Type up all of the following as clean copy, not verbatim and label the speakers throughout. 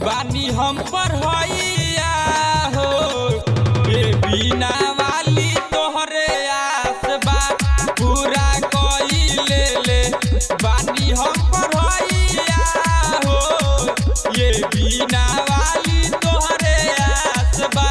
Speaker 1: बानी हम पढ़ैया हो ये बीना वाली तोहरे आस बा पूरा कइले ले बानी हम पढ़ैया हो ये बीना वाली तोहरे आस बा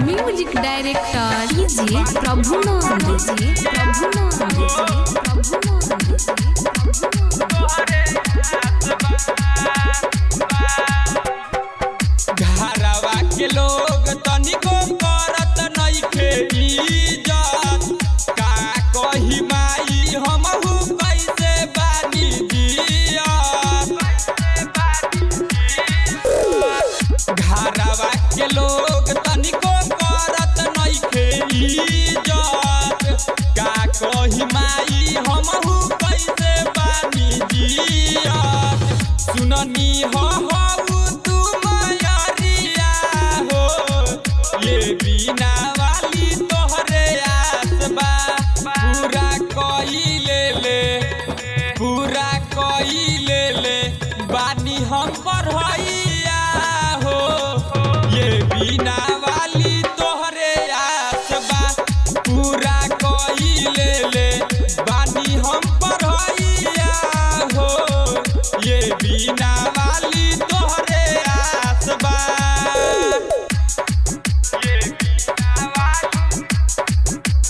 Speaker 2: म्यूजिक डायरेक्टर कीजिए प्रभुनंद
Speaker 1: घरवा के लोग तनिको करत नइखे इज्जत का कही माई हमहू कैसे बानी जियत घरवा के लोग तनिको करत नइखे इज्जत का कही माई हमहू कैसे बानी जियत सुननी हो तू मयरिया हो ये बीना वाली तोहरे आस बा पूरा कइले ले बानी हम पढ़ैया हो ये बीना वाली तोहरे आस बा पूरा कइले ले बानी हम पढ़ैया हो ये बीना वाली तोहरे आस बा ये बीना वाली तोहरे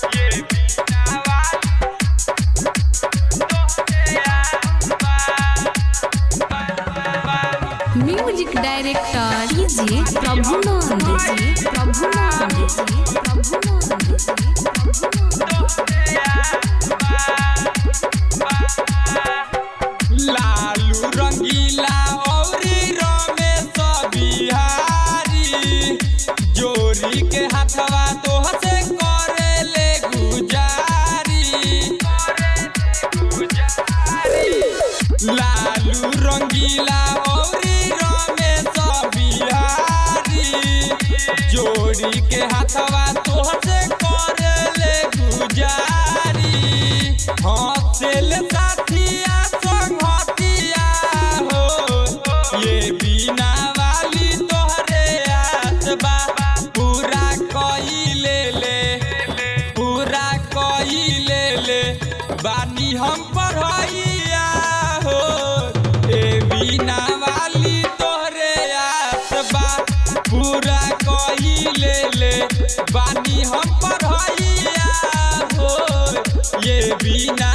Speaker 1: आस बा
Speaker 2: म्यूजिक डायरेक्टर कीजिए प्रभुनंद
Speaker 1: लालू रंगीला औरी रमेश बिहारी जोरी के हाथवा तोह से करे ले गुजारी लालू रंगीला औरी रमेश बिहारी जोड़ी के हाथवा तोह से करे ले गुजारी हंसेल साथिया संगतिया हो ये बीना वाली तोहरे आस बा पूरा कइले ले बानी हम पढ़ैया हो ये बीना वाली तोहरे आस बा पूरा कइले ले बानी हम पढ़ैया हो ये बीना